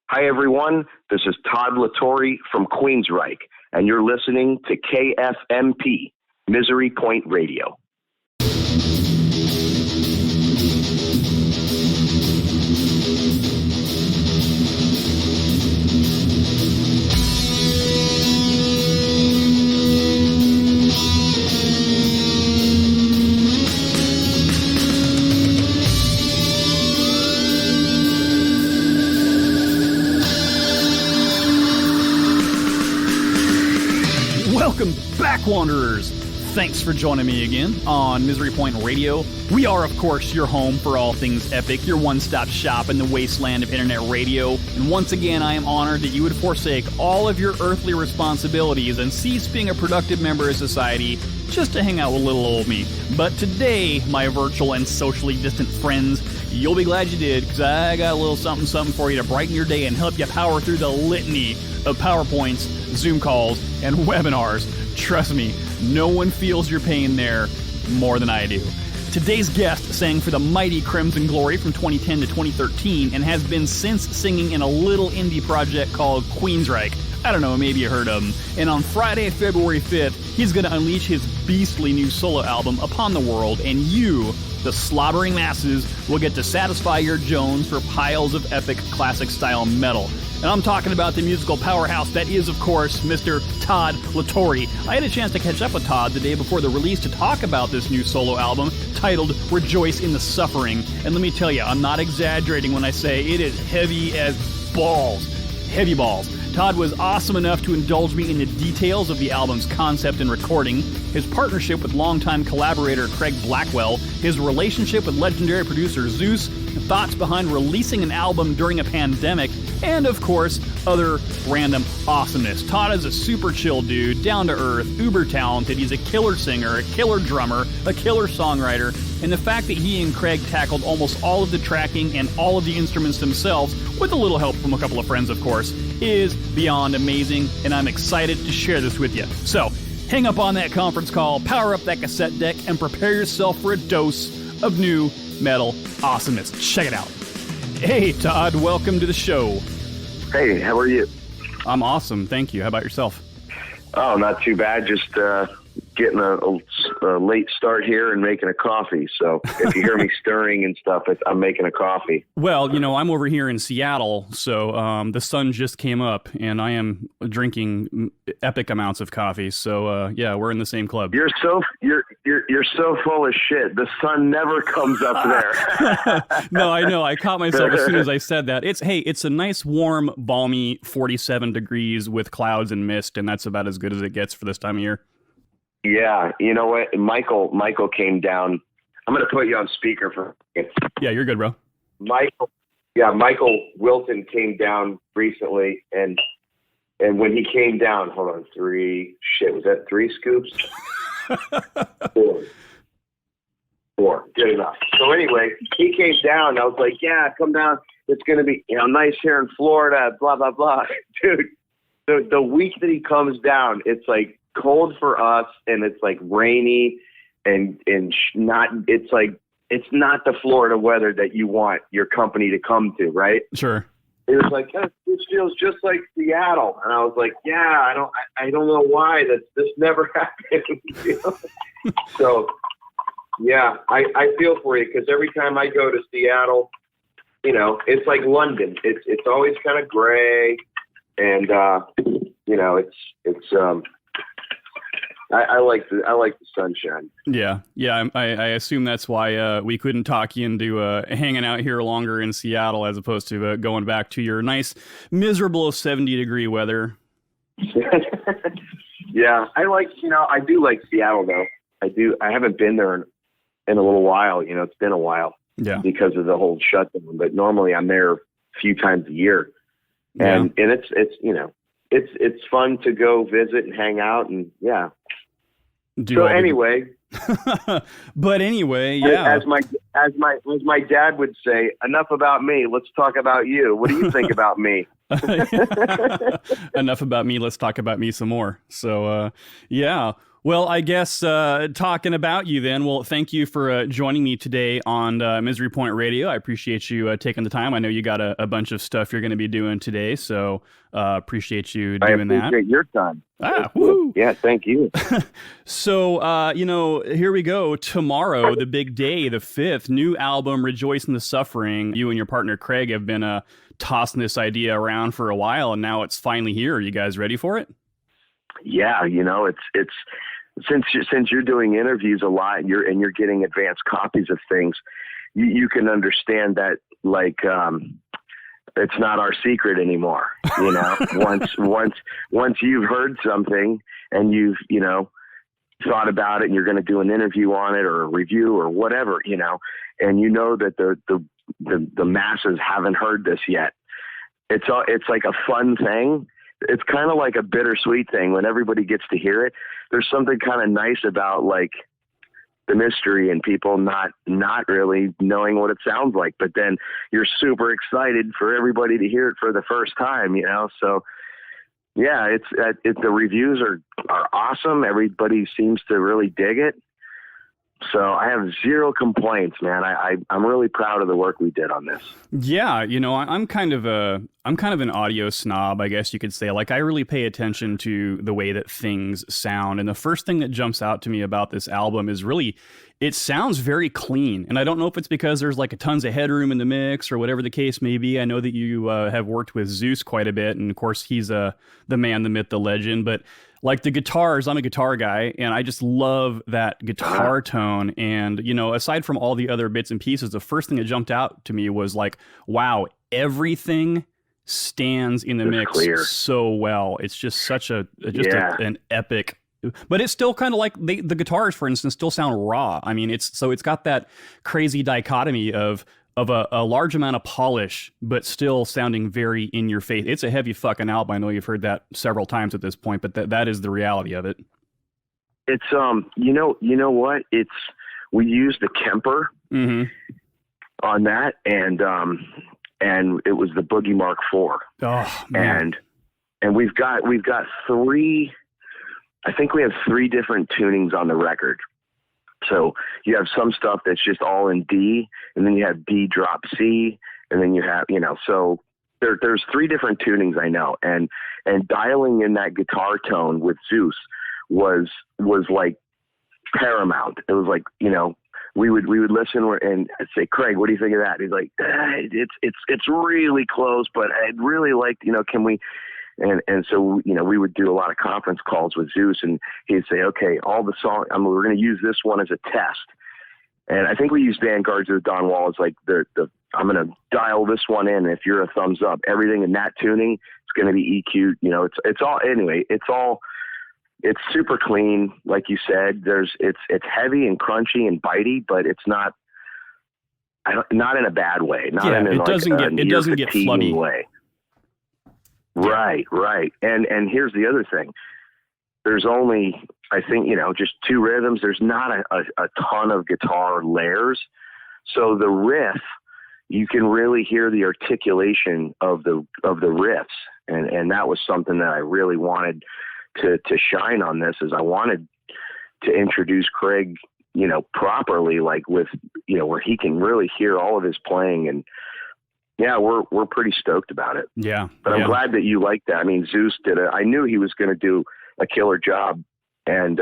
Hi, everyone. This is Todd LaTorre from Queensryche, and you're listening to KFMP, Misery Point Radio. Welcome back, Wanderers! Thanks for joining me again on Misery Point Radio. We are, of course, your home for all things epic, your one-stop shop in the wasteland of internet radio. And once again, I am honored that you would forsake all of your earthly responsibilities and cease being a productive member of society just to hang out with little old me. But today, my virtual and socially distant friends, you'll be glad you did, because I got a little something for you to brighten your day and help you power through the litany of PowerPoints, Zoom calls, and webinars. Trust me, no one feels your pain there more than I do. Today's guest sang for the mighty Crimson Glory from 2010 to 2013 and has been since singing in a little indie project called Queensryche. I don't know, maybe you heard of him. And on Friday, February 5th, he's going to unleash his beastly new solo album upon the world, and you, the slobbering masses, will get to satisfy your Jones for piles of epic classic-style metal. And I'm talking about the musical powerhouse that is, of course, Mr. Todd LaTorre. I had a chance to catch up with Todd the day before the release to talk about this new solo album titled Rejoice in the Suffering. And let me tell you, I'm not exaggerating when I say it is heavy as balls. Heavy balls. Todd was awesome enough to indulge me in the details of the album's concept and recording, his partnership with longtime collaborator Craig Blackwell, his relationship with legendary producer Zeus, thoughts behind releasing an album during a pandemic, and of course, other random awesomeness. Todd is a super chill dude, down to earth, uber talented. He's a killer singer, a killer drummer, a killer songwriter, and the fact that he and Craig tackled almost all of the tracking and all of the instruments themselves, with a little help from a couple of friends, of course, is beyond amazing, and I'm excited to share this with you. So, hang up on that conference call, power up that cassette deck, and prepare yourself for a dose of new metal awesomeness. Check it out. Hey, Todd, welcome to the show. Hey, how are you? I'm awesome, thank you. How about yourself? Oh, not too bad. Just getting a late start here and making a coffee. So if you hear me stirring and stuff, I'm making a coffee. Well, you know, I'm over here in Seattle, so the sun just came up, and I am drinking epic amounts of coffee. So yeah, we're in the same club. You're so full of shit. The sun never comes up there. No, I know. I caught myself as soon as I said that. It's a nice, warm, balmy 47 degrees with clouds and mist, and that's about as good as it gets for this time of year. Yeah, you know what? Michael came down. I'm going to put you on speaker for a second. Yeah, you're good, bro. Michael Wilton came down recently, and when he came down, hold on, was that 3 scoops? 4, good enough. So anyway, he came down. I was like, yeah, come down. It's going to be nice here in Florida, blah, blah, blah. Dude, the week that he comes down, it's like cold for us, and it's like rainy and not, it's not the Florida weather that you want your company to come to, right? Sure. It was like, this feels just like Seattle. And I was like, yeah, I don't know why this never happened. You know? So yeah, I feel for you, because every time I go to Seattle, you know, it's like London. It's always kind of gray, and you know, I like the sunshine. Yeah. I assume that's why we couldn't talk you into hanging out here longer in Seattle, as opposed to going back to your nice, miserable 70-degree weather. Yeah, I do like Seattle though. I do. I haven't been there in a little while. You know, it's been a while. Yeah. Because of the whole shutdown. But normally I'm there a few times a year, and it's you know, it's fun to go visit and hang out, and yeah. But anyway, yeah. As my dad would say, enough about me. Let's talk about you. What do you think about me? Enough about me. Let's talk about me some more. So, yeah. Well, I guess talking about you then, well, thank you for joining me today on Misery Point Radio. I appreciate you taking the time. I know you got a bunch of stuff you're going to be doing today, so appreciate you doing that. I appreciate your time. Woo! Yeah, thank you. So, here we go. Tomorrow, the big day, the 5th, new album, Rejoice in the Suffering. You and your partner, Craig, have been tossing this idea around for a while, and now it's finally here. Are you guys ready for it? Yeah, it's since you're doing interviews a lot and you're getting advanced copies of things, you can understand that it's not our secret anymore. Once you've heard something and you've thought about it and you're going to do an interview on it or a review or whatever, and that the masses haven't heard this yet. It's like a fun thing. It's kind of like a bittersweet thing when everybody gets to hear it. There's something kind of nice about the mystery and people not really knowing what it sounds like, but then you're super excited for everybody to hear it for the first time, So yeah, the reviews are awesome. Everybody seems to really dig it. So I have zero complaints, man. I'm really proud of the work we did on this. Yeah, I'm kind of an audio snob, I guess you could say. I really pay attention to the way that things sound. And the first thing that jumps out to me about this album is really, it sounds very clean. And I don't know if it's because there's a tons of headroom in the mix or whatever the case may be. I know that you have worked with Zeus quite a bit. And of course, he's the man, the myth, the legend. But the guitars, I'm a guitar guy, and I just love that guitar tone. And, aside from all the other bits and pieces, the first thing that jumped out to me was wow, everything stands in the mix clear. So well. It's just such an epic, but it's still kind of the guitars, for instance, still sound raw. I mean, it's got that crazy dichotomy of a large amount of polish, but still sounding very in your face. It's a heavy fucking album. I know you've heard that several times at this point, but that is the reality of it. It's you know what? We used the Kemper on that, and it was the Boogie Mark IV. Oh man. And we've got three. I think we have 3 different tunings on the record. So you have some stuff that's just all in D, and then you have D drop C, and then you have, so there's 3 different tunings I know. And dialing in that guitar tone with Zeus was paramount. It was we would listen and I'd say, Craig, what do you think of that? He's like, it's really close, but I'd really like, can we, and so, we would do a lot of conference calls with Zeus, and he'd say, okay, all the songs, we're going to use this one as a test. And I think we used Vanguards of the Don Wall as I'm going to dial this one in. If you're a thumbs up, everything in that tuning is going to be EQ'd. It's super clean. Like you said, it's heavy and crunchy and bitey, but it's not in a bad way. It doesn't get flubby way. Right. And here's the other thing. There's only, I think, just 2 rhythms. There's not a ton of guitar layers. So the riff, you can really hear the articulation of the riffs. And that was something that I really wanted to shine on this, is I wanted to introduce Craig, properly, with, where he can really hear all of his playing. And yeah, we're pretty stoked about it. Yeah. But I'm glad that you like that. I mean, Zeus I knew he was going to do a killer job, and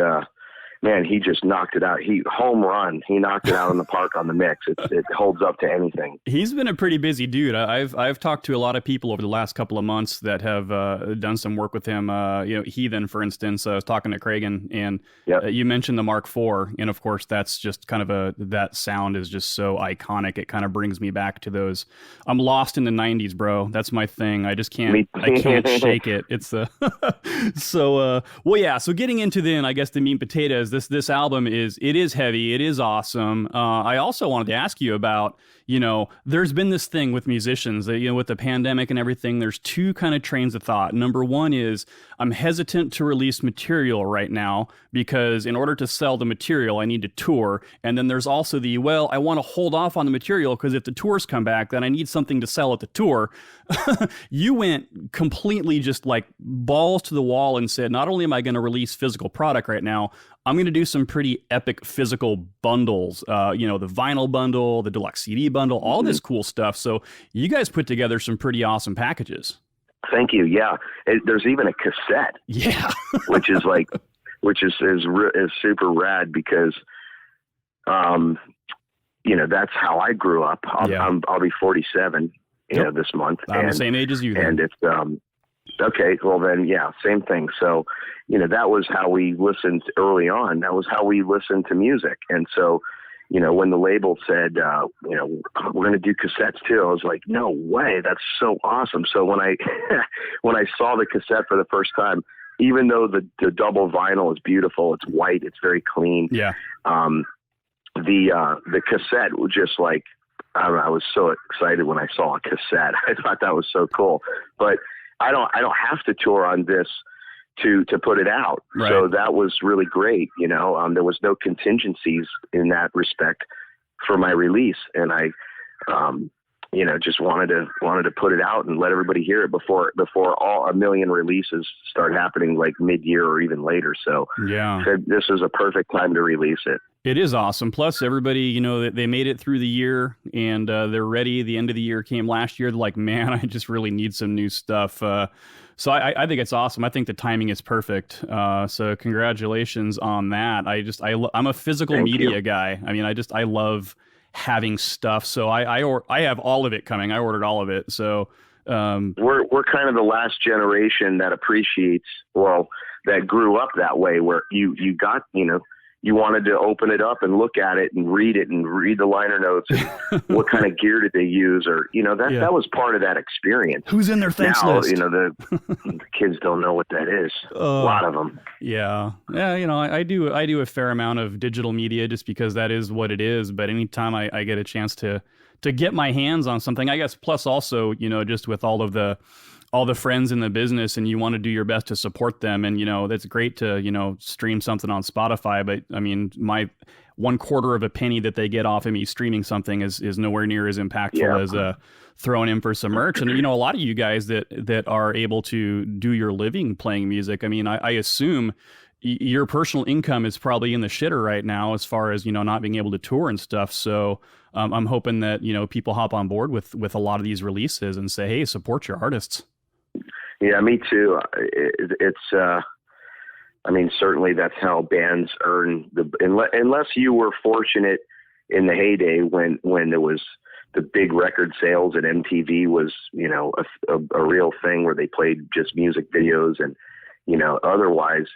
man, he just knocked it out. Home run. He knocked it out in the park on the mix. It holds up to anything. He's been a pretty busy dude. I've talked to a lot of people over the last couple of months that have done some work with him. Heathen, for instance. I was talking to Craig, and yep. You mentioned the Mark IV, and of course, that's just kind of that sound is just so iconic. It kind of brings me back to those. I'm lost in the '90s, bro. That's my thing. I just can't. I can't shake it. It's so. Well, yeah. So getting into then, I guess the meat and potatoes. this album is heavy, it is awesome. I also wanted to ask you about, there's been this thing with musicians that, with the pandemic and everything, there's two kind of trains of thought. Number one is I'm hesitant to release material right now because in order to sell the material, I need to tour. And then there's also I want to hold off on the material because if the tours come back, then I need something to sell at the tour. You went completely just like balls to the wall and said, not only am I going to release physical product right now, I'm going to do some pretty epic physical bundles, the vinyl bundle, the deluxe CD bundle, all this cool stuff. So you guys put together some pretty awesome packages. Thank you. Yeah. There's even a cassette. Yeah. which is super rad because, that's how I grew up. I'll be 47, this month. I'm the same age as you then. And it's, okay, well then, yeah, same thing. So, that was how we listened early on. That was how we listened to music. And so, when the label said, we're going to do cassettes too, I was like, no way, that's so awesome. So when I when I saw the cassette for the first time, even though the double vinyl is beautiful, it's white, it's very clean. Yeah. The cassette was just like, I don't know, I was so excited when I saw a cassette. I thought that was so cool. But I don't have to tour on this to put it out. Right. So that was really great. There was no contingencies in that respect for my release. And I, just wanted to put it out and let everybody hear it before all a million releases start happening like mid-year or even later. So yeah, this is a perfect time to release it. It is awesome. Plus, everybody, they made it through the year and they're ready. The end of the year came last year. They're like, man, I just really need some new stuff. So I think it's awesome. I think the timing is perfect. So congratulations on that. I'm a physical media guy. I mean, I love having stuff. So I have all of it coming. I ordered all of it. So we're kind of the last generation that appreciates, that grew up that way, where you got, you wanted to open it up and look at it and read the liner notes. And what kind of gear did they use? Or, that was part of that experience. Who's in their thanks now, list? The kids don't know what that is. A lot of them. Yeah. Yeah. I do a fair amount of digital media just because that is what it is. But anytime I get a chance to get my hands on something, I guess, plus also, just with all the friends in the business and you want to do your best to support them. And, that's great to, stream something on Spotify. But I mean, my 1/4 of a penny that they get off of me streaming something is nowhere near as impactful as throwing in for some merch. And, a lot of you guys that are able to do your living playing music, I mean, I assume your personal income is probably in the shitter right now as far as, not being able to tour and stuff. So I'm hoping that, people hop on board with a lot of these releases and say, hey, support your artists. Yeah, me too. Certainly that's how bands earn unless you were fortunate in the heyday when there was the big record sales and MTV was, a real thing where they played just music videos and, otherwise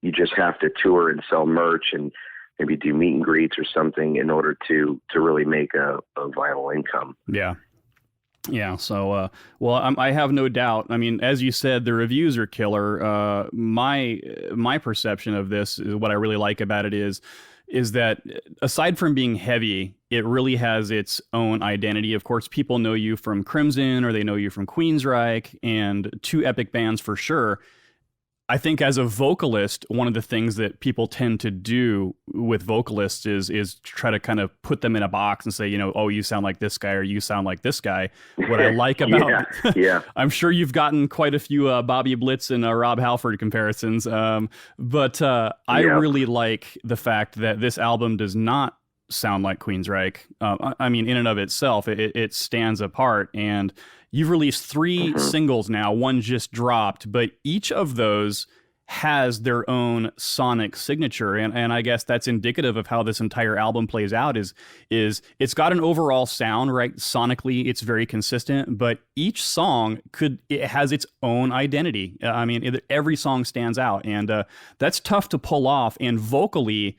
you just have to tour and sell merch and maybe do meet and greets or something in order to really make a viable income. Yeah. Yeah. So, I have no doubt. I mean, as you said, the reviews are killer. My perception of this is what I really like about it is that aside from being heavy, it really has its own identity. Of course, people know you from Crimson or they know you from Queensryche and two epic bands for sure. I think as a vocalist, one of the things that people tend to do with vocalists is try to kind of put them in a box and say, you sound like this guy or you sound like this guy. What I like about, I'm sure you've gotten quite a few Bobby Blitz and Rob Halford comparisons, but I really like the fact that this album does not sound like Queensryche. I mean, in and of itself, it stands apart. And you've released 3 singles now. One just dropped, but each of those has their own sonic signature. And I guess that's indicative of how this entire album plays out is it's got an overall sound, right? Sonically, it's very consistent, but each song it has its own identity. I mean, every song stands out, and that's tough to pull off. And vocally,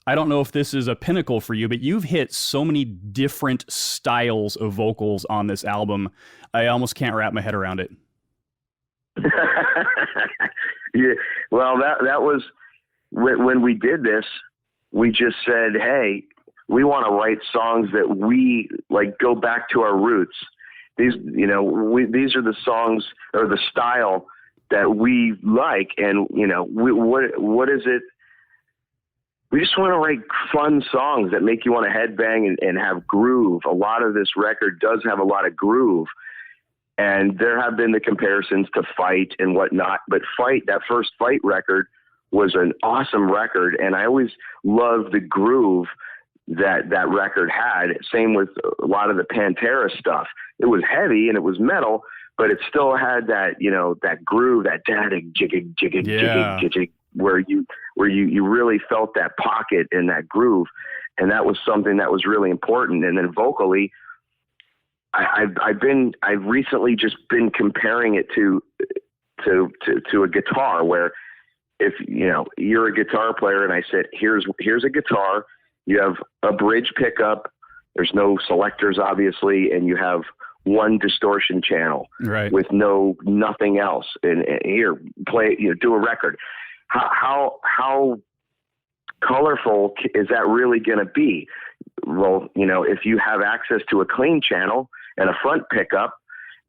I don't know if this is a pinnacle for you, but you've hit so many different styles of vocals on this album. I almost can't wrap my head around it. Yeah, well, that was, when we did this, we just said, hey, we want to write songs that we like go back to our roots. These, these are the songs or the style that we like. And, what is it? We just want to write fun songs that make you want to headbang and have groove. A lot of this record does have a lot of groove. And there have been the comparisons to Fight and whatnot. But Fight, that first Fight record, was an awesome record. And I always loved the groove that record had. Same with a lot of the Pantera stuff. It was heavy and it was metal, but it still had that, that groove, that jiggy, jiggy, where you really felt that pocket and that groove. And that was something that was really important. And then vocally, I've recently just been comparing it to a guitar, where if you're a guitar player and I said, here's a guitar, you have a bridge pickup, there's no selectors obviously, and you have one distortion channel, right, with nothing else. And here, play, do a record. How colorful is that really going to be? Well, if you have access to a clean channel and a front pickup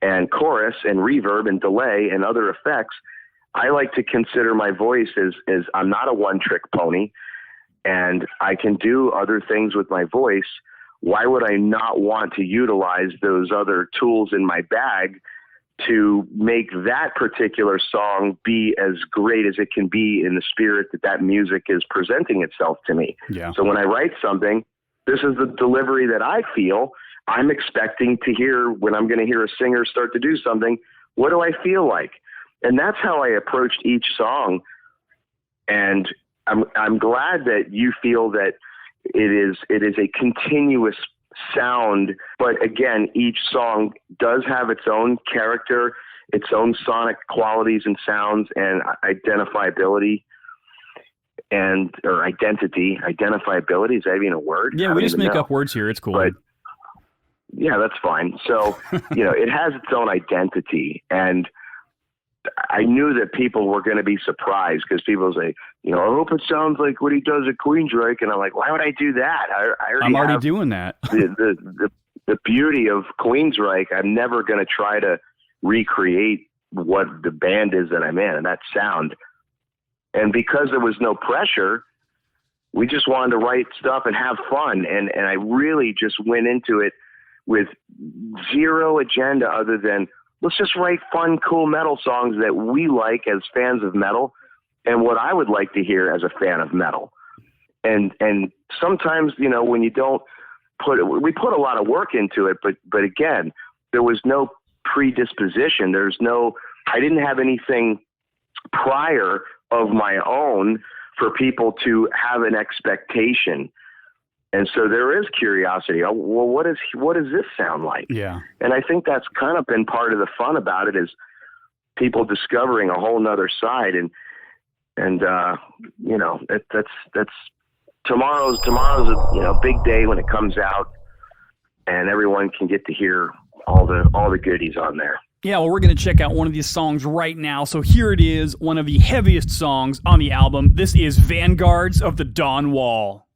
and chorus and reverb and delay and other effects, I like to consider my voice as I'm not a one-trick pony, and I can do other things with my voice. Why would I not want to utilize those other tools in my bag to make that particular song be as great as it can be in the spirit that music is presenting itself to me? Yeah. So when I write something, this is the delivery that I feel I'm expecting to hear when I'm going to hear a singer start to do something. What do I feel like? And that's how I approached each song. And I'm glad that you feel that it is a continuous sound, but again, each song does have its own character, its own sonic qualities and sounds and identifiability or identity. Identifiability, is that even a word? Yeah, we just make up words here. It's cool. But yeah, that's fine. So, it has its own identity, and I knew that people were going to be surprised because people say, I hope it sounds like what he does at Queensryche. And I'm like, why would I do that? I'm already doing that. the beauty of Queensryche, I'm never going to try to recreate what the band is that I'm in and that sound. And because there was no pressure, we just wanted to write stuff and have fun. And I really just went into it with zero agenda other than, let's just write fun, cool metal songs that we like as fans of metal and what I would like to hear as a fan of metal. And sometimes, when you don't we put a lot of work into it, but again, there was no predisposition. I didn't have anything prior of my own for people to have an expectation. And so there is curiosity. Oh, well, what does this sound like? Yeah. And I think that's kind of been part of the fun about it, is people discovering a whole nother side. And that's tomorrow's a big day when it comes out, and everyone can get to hear all the goodies on there. Yeah, well, we're going to check out one of these songs right now. So here it is, one of the heaviest songs on the album. This is Vanguards of the Dawn Wall.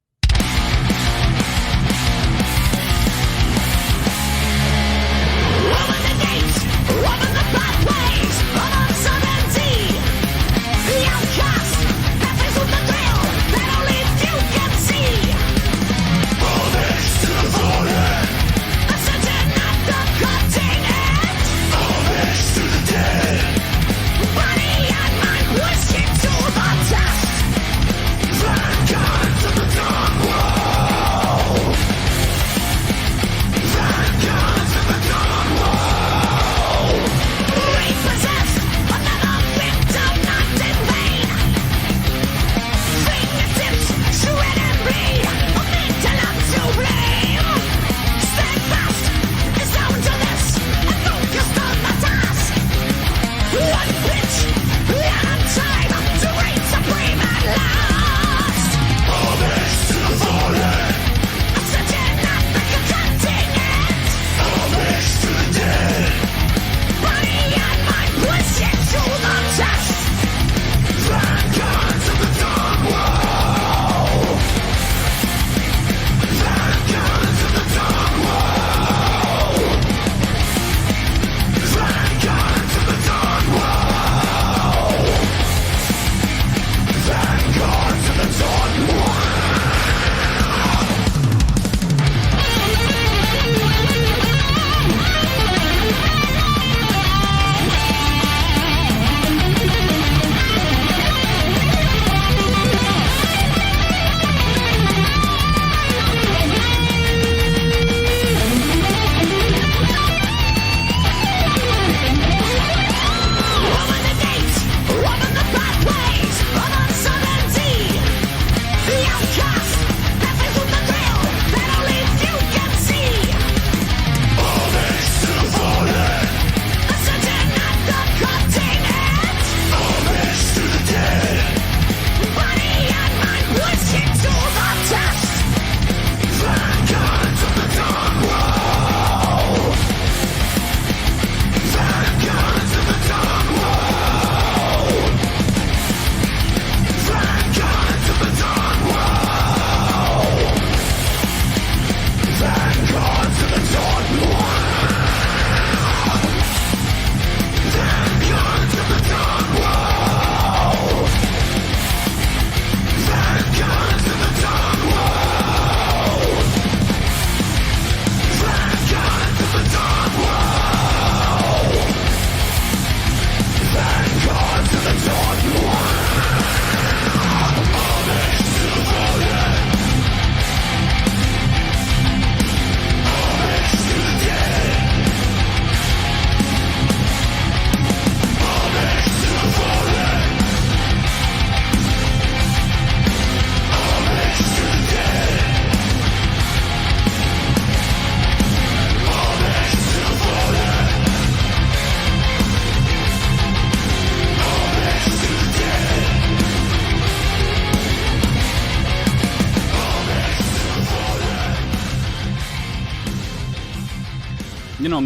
Repossess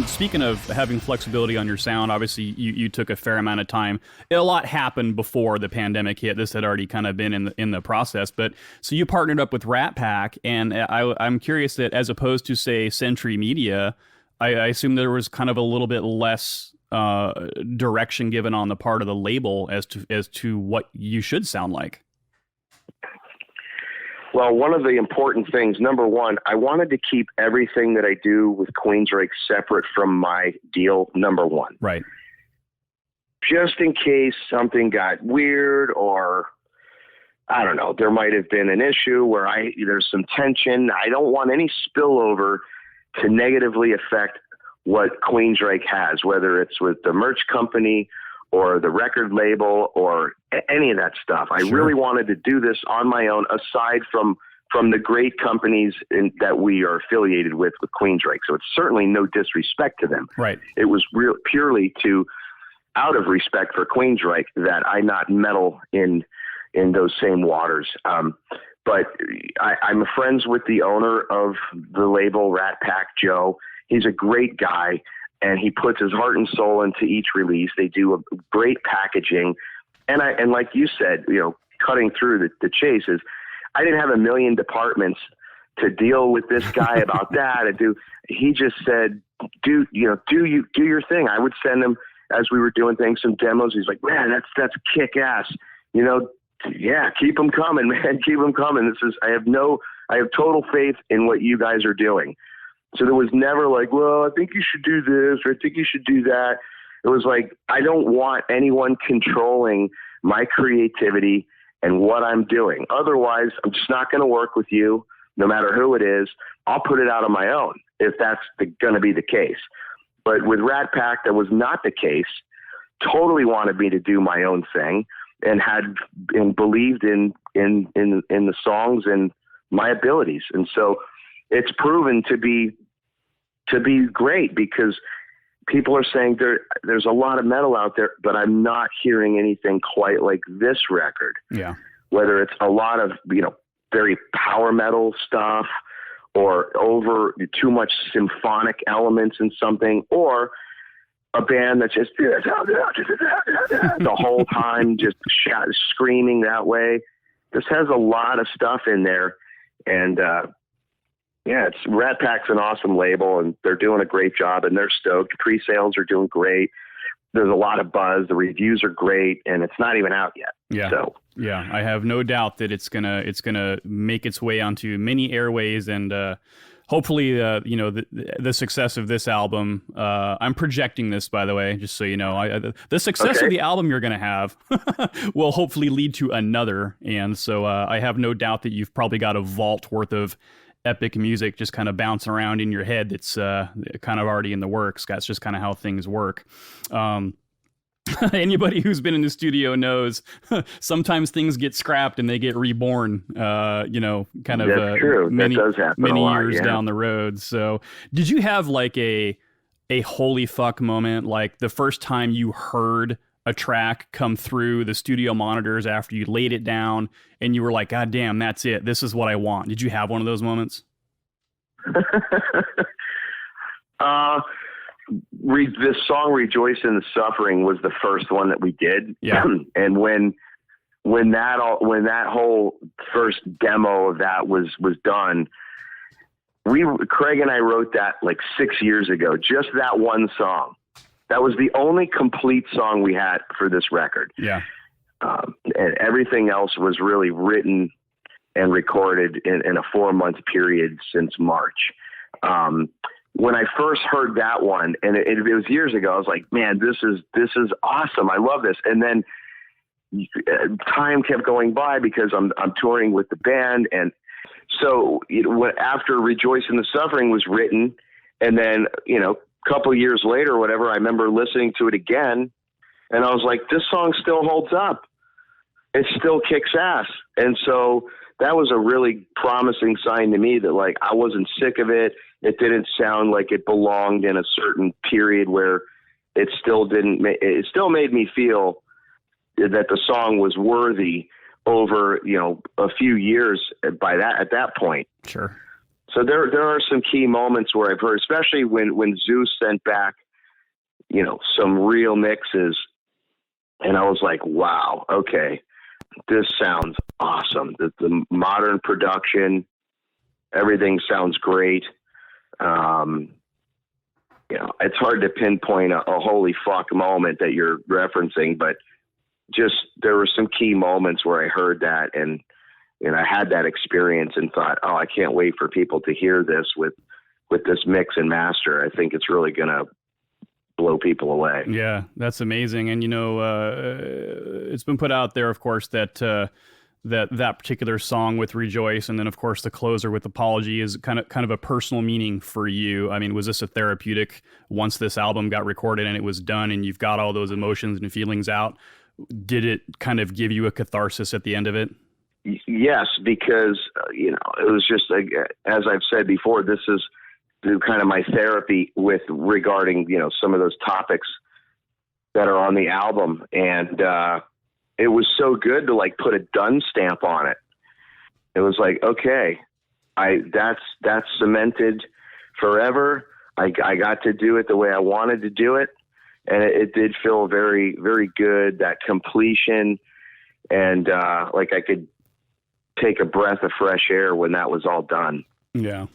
speaking of having flexibility on your sound, obviously you took a fair amount of time. A lot happened before the pandemic hit. This had already kind of been in the process. But so you partnered up with Rat Pack, and I'm curious that as opposed to, say, Century Media, I assume there was kind of a little bit less direction given on the part of the label as to what you should sound like. Well, one of the important things, number one, I wanted to keep everything that I do with Queensryche separate from my deal, number one. Right. Just in case something got weird, or I don't know, there might have been an issue where there's some tension. I don't want any spillover to negatively affect what Queensryche has, whether it's with the merch company or the record label or any of that stuff. I really wanted to do this on my own, aside from the great companies that we are affiliated with Queensryche. So it's certainly no disrespect to them. Right. It was purely out of respect for Queensryche that I not meddle in those same waters. But I'm friends with the owner of the label, Rat Pack, Joe. He's a great guy, and he puts his heart and soul into each release. They do a great packaging. And like you said, cutting through the chase is, I didn't have a million departments to deal with this guy about that. He just said, do your thing. I would send him, as we were doing things, some demos. He's like, man, that's kick ass. Yeah, keep them coming, man. Keep them coming. I have total faith in what you guys are doing. So there was never like, well, I think you should do this, or I think you should do that. It was like, I don't want anyone controlling my creativity and what I'm doing. Otherwise, I'm just not going to work with you, no matter who it is. I'll put it out on my own if that's going to be the case. But with Rat Pack, that was not the case. Totally wanted me to do my own thing, and believed in the songs and my abilities. And so it's proven to be great, because people are saying there's a lot of metal out there, but I'm not hearing anything quite like this record. Yeah. Whether it's a lot of, very power metal stuff, or over too much symphonic elements in something, or a band that's just the whole time just screaming that way. This has a lot of stuff in there. And, it's Rat Pack's an awesome label, and they're doing a great job, and they're stoked. Pre-sales are doing great. There's a lot of buzz. The reviews are great, and it's not even out yet. Yeah. So yeah, I have no doubt that it's gonna make its way onto many airways, and hopefully, the success of this album. I'm projecting this, by the way, just so you know. The success of the album you're gonna have will hopefully lead to another, and so I have no doubt that you've probably got a vault worth of epic music just kind of bouncing around in your head that's kind of already in the works. That's just kind of how things work. Anybody who's been in the studio knows sometimes things get scrapped and they get reborn, kind of true. Many lot, years down the road. So did you have like a holy fuck moment, like the first time you heard a track come through the studio monitors after you laid it down and you were like, God damn, that's it. This is what I want. Did you have one of those moments? This song "Rejoice in the Suffering" was the first one that we did. Yeah. And when that whole first demo of that was done, Craig and I wrote that like 6 years ago, just that one song. That was the only complete song we had for this record. Yeah. And everything else was really written and recorded in a 4-month period since March. When I first heard that one, and it was years ago, I was like, man, this is awesome. I love this. And then time kept going by because I'm touring with the band. And so after Rejoice in the Suffering was written, and then, couple years later, whatever, I remember listening to it again, and I was like, this song still holds up. It still kicks ass. And so that was a really promising sign to me that, like, I wasn't sick of it. It didn't sound like it belonged in a certain period where it still made me feel that the song was worthy over, a few years at that point. Sure. So there are some key moments where I've heard, especially when Zeus sent back, some real mixes, and I was like, wow, okay, this sounds awesome. The modern production, everything sounds great. It's hard to pinpoint a holy fuck moment that you're referencing, but just there were some key moments where I heard that and I had that experience and thought, oh, I can't wait for people to hear this with this mix and master. I think it's really going to blow people away. Yeah, that's amazing. And, it's been put out there, of course, that particular song with Rejoice, and then of course the closer with Apology is kind of a personal meaning for you. I mean, was this a therapeutic once this album got recorded and it was done and you've got all those emotions and feelings out? Did it kind of give you a catharsis at the end of it? Yes, because, it was just, as I've said before, this is kind of my therapy regarding, some of those topics that are on the album. And, it was so good to like put a done stamp on it. It was like, okay, that's cemented forever. I got to do it the way I wanted to do it. And it did feel very, very good, that completion. And, like I could take a breath of fresh air when that was all done. Yeah.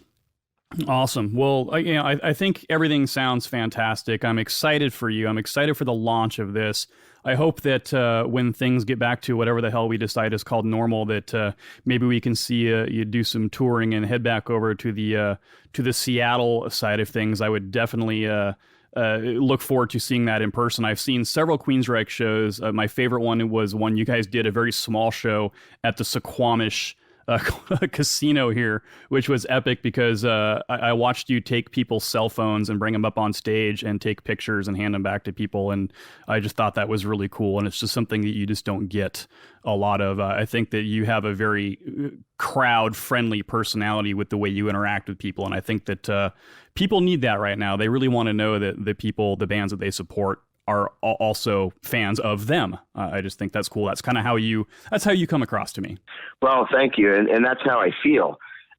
Awesome. Well, I think everything sounds fantastic. I'm excited for you. I'm excited for the launch of this. I hope that when things get back to whatever the hell we decide is called normal, that maybe we can see you do some touring and head back over to the Seattle side of things. I would definitely look forward to seeing that in person. I've seen several Queensryche shows. My favorite one was one you guys did, a very small show at the Suquamish casino here, which was epic because I watched you take people's cell phones and bring them up on stage and take pictures and hand them back to people, and I just thought that was really cool, and it's just something that you just don't get a lot of. I think that you have a very crowd-friendly personality with the way you interact with people, and I think that people need that right now. They really want to know that the bands that they support are also fans of them. I just think that's cool. That's kind of how you come across to me. Well, thank you. And that's how I feel.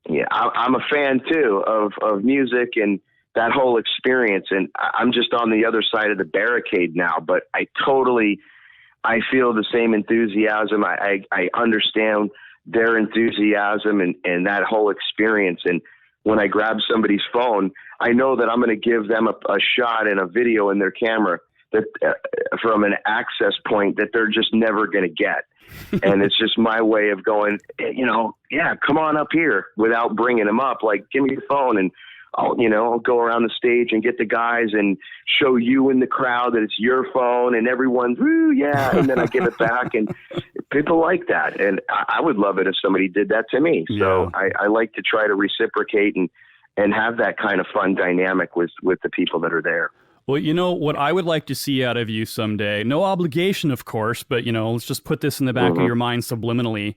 Yeah, I'm a fan too of music and that whole experience. And I'm just on the other side of the barricade now, but I feel the same enthusiasm. I understand their enthusiasm and that whole experience. And when I grab somebody's phone, I know that I'm going to give them a shot and a video in their camera that from an access point that they're just never going to get. And it's just my way of going, yeah, come on up here without bringing them up. Like, give me your phone and I'll go around the stage and get the guys and show you in the crowd that it's your phone and everyone's, woo, yeah. And then I give it back and people like that. And I would love it if somebody did that to me. Yeah. So I like to try to reciprocate and have that kind of fun dynamic with the people that are there. Well, what I would like to see out of you someday, no obligation, of course, but, let's just put this in the back of your mind subliminally.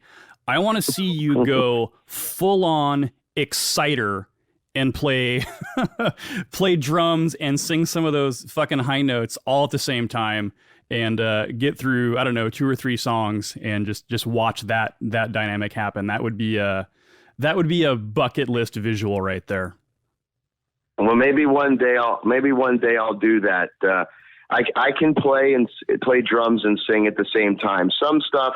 I want to see you go full on Exciter and play drums and sing some of those fucking high notes all at the same time and get through, I don't know, 2 or 3 songs and just watch that dynamic happen. That would be a bucket list visual right there. Well, maybe one day I'll do that. I can play drums and sing at the same time. Some stuff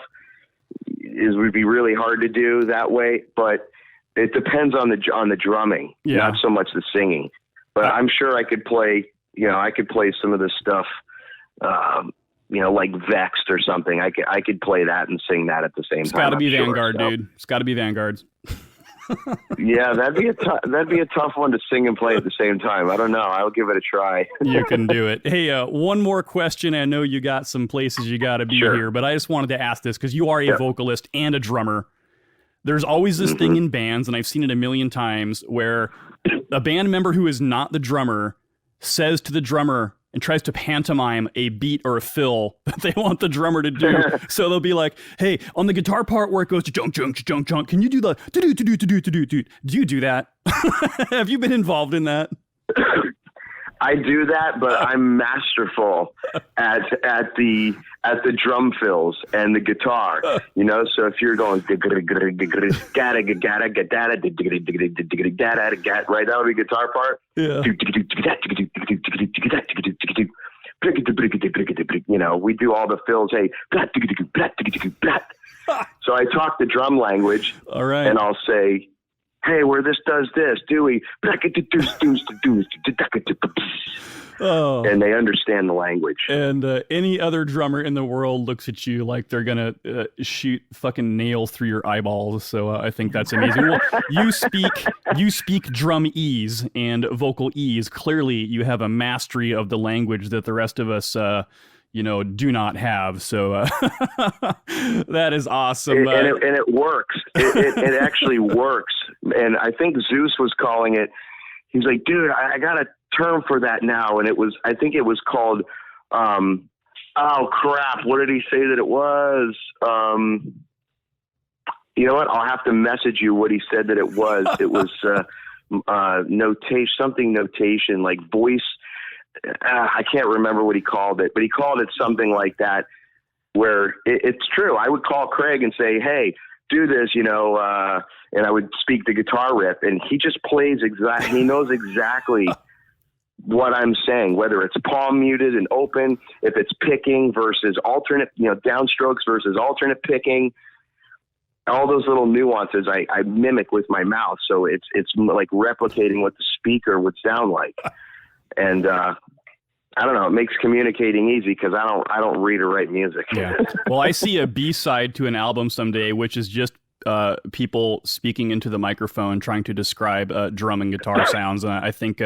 would be really hard to do that way, but it depends on the drumming, not so much the singing. But I'm sure I could play. I could play some of the stuff, like Vexed or something. I could play that and sing that at the same time. It's got to be Vanguard, dude. It's got to be Vanguard. Yeah, that'd be a tough one to sing and play at the same time. I don't know. I'll give it a try. You can do it. Hey, one more question. I know you got some places you got to be here, but I just wanted to ask this because you are a vocalist and a drummer. There's always this thing in bands, and I've seen it a million times, where a band member who is not the drummer says to the drummer and tries to pantomime a beat or a fill that they want the drummer to do. So they'll be like, hey, on the guitar part where it goes to junk, can you do the do? Do you do that? Have you been involved in that? I do that, but I'm masterful at the drum fills and the guitar. You know, so if you're going right, that would be guitar part. Yeah. You know, we do all the fills. Hey, so I talk the drum language. All right. And I'll say, hey, where this does this, Dewey. Oh. And they understand the language. And any other drummer in the world looks at you like they're gonna shoot fucking nails through your eyeballs. So I think that's amazing. Well, you speak drum ease and vocal ease. Clearly, you have a mastery of the language that the rest of us, do not have. So that is awesome. And it works. It actually works. And I think Zeus was calling it. He's like, dude, I got a term for that now. And I think it was called, oh crap. What did he say that it was? You know what? I'll have to message you what he said that it was. It was notation, like voice. I can't remember what he called it, but he called it something like that, where it's true. I would call Craig and say, hey, do this, and I would speak the guitar riff, and he just plays he knows exactly what I'm saying, whether it's palm muted and open, if it's picking versus alternate, downstrokes versus alternate picking, all those little nuances I mimic with my mouth. So it's like replicating what the speaker would sound like. And, I don't know. It makes communicating easy because I don't read or write music. Yeah. Well, I see a B-side to an album someday, which is just people speaking into the microphone trying to describe drum and guitar sounds. And I think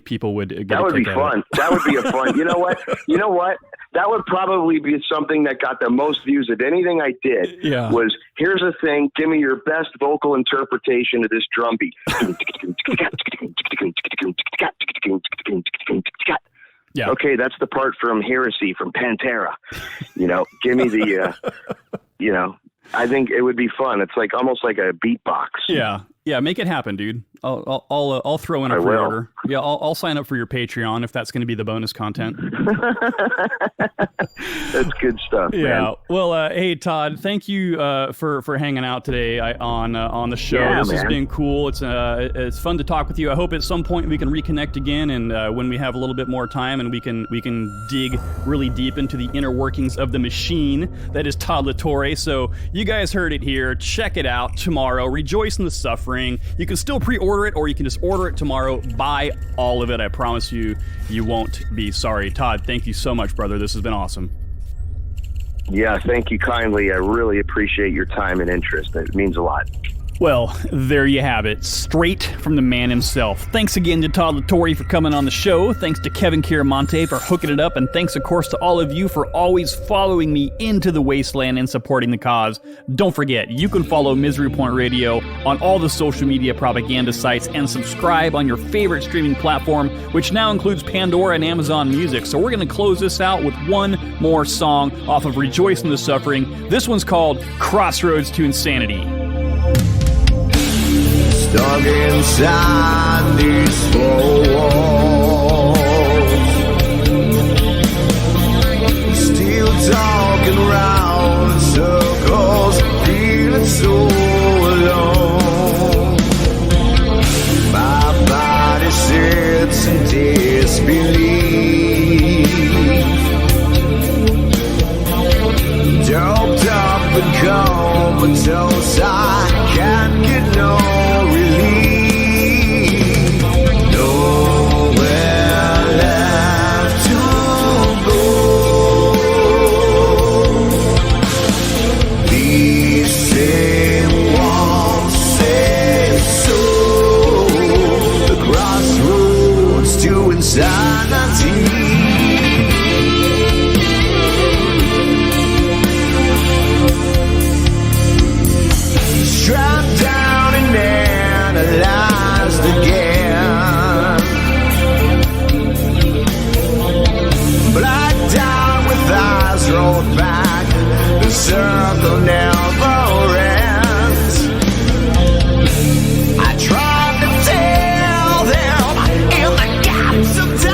people would get that would be fun. That would be a fun. You know what? That would probably be something that got the most views of anything I did. Yeah. Was, here's a thing. Give me your best vocal interpretation of this drum beat. Yeah. Okay, that's the part from Heresy from Pantera. Give me the, I think it would be fun. It's like almost like a beatbox. Yeah. Yeah, make it happen, dude. I'll throw in a pre-order. Yeah, I'll sign up for your Patreon if that's going to be the bonus content. That's good stuff. Yeah. Man. Well, hey Todd, thank you for hanging out today on the show. Yeah, this man. has been cool. It's fun to talk with you. I hope at some point we can reconnect again, and when we have a little bit more time, and we can dig really deep into the inner workings of the machine that is Todd LaTorre. So you guys heard it here. Check it out tomorrow. Rejoice in the suffering. You can still pre-order it, or you can just order it tomorrow. Buy all of it. I promise you won't be sorry. Todd, thank you so much, brother. This has been awesome. Yeah, thank you kindly. I really appreciate your time and interest. It means a lot. Well, there you have it, straight from the man himself. Thanks again to Todd LaTorre for coming on the show. Thanks to Kevin Kiramonte for hooking it up. And thanks, of course, to all of you for always following me into the wasteland and supporting the cause. Don't forget, you can follow Misery Point Radio on all the social media propaganda sites and subscribe on your favorite streaming platform, which now includes Pandora and Amazon Music. So we're going to close this out with one more song off of Rejoice in the Suffering. This one's called Crossroads to Insanity. Stuck inside these four walls, still talking round in circles, feeling so alone. My body sits in disbelief, doped up and comatose. I can't get no relief, nowhere left to go. These same walls say so, the crossroads to insanity. Strapped down and analyzed again, blacked out with eyes rolled back, the circle never ends. I tried to tell them in the gaps of time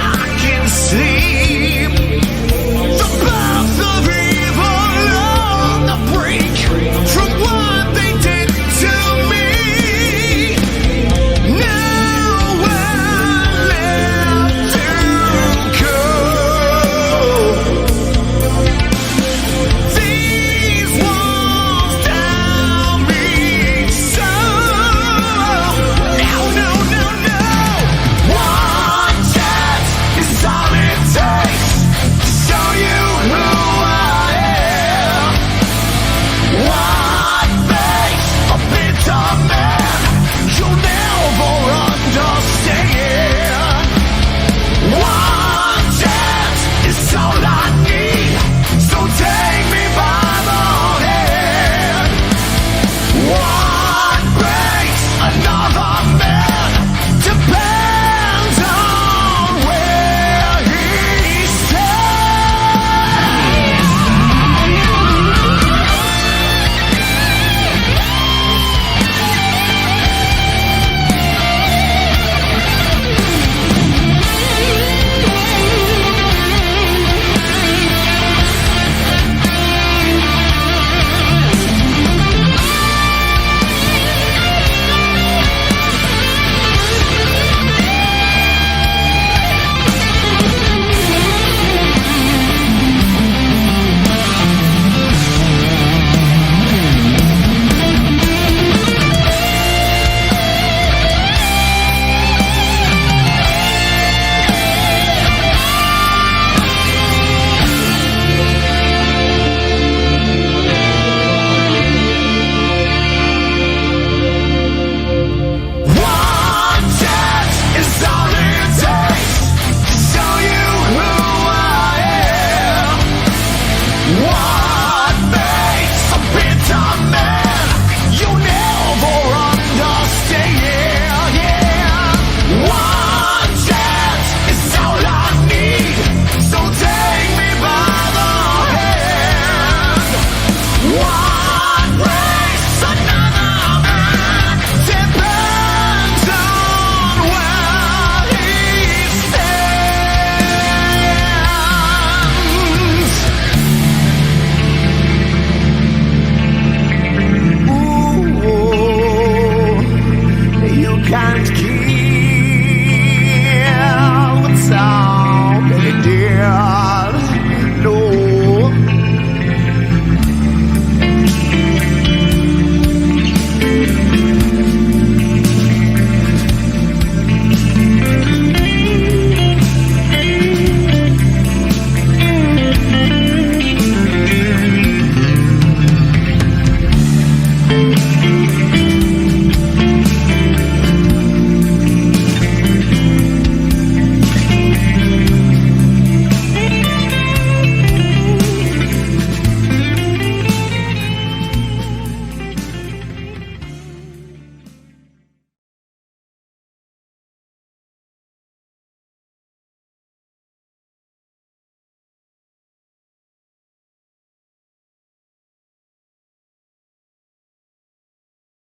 can't kill what's all that it is.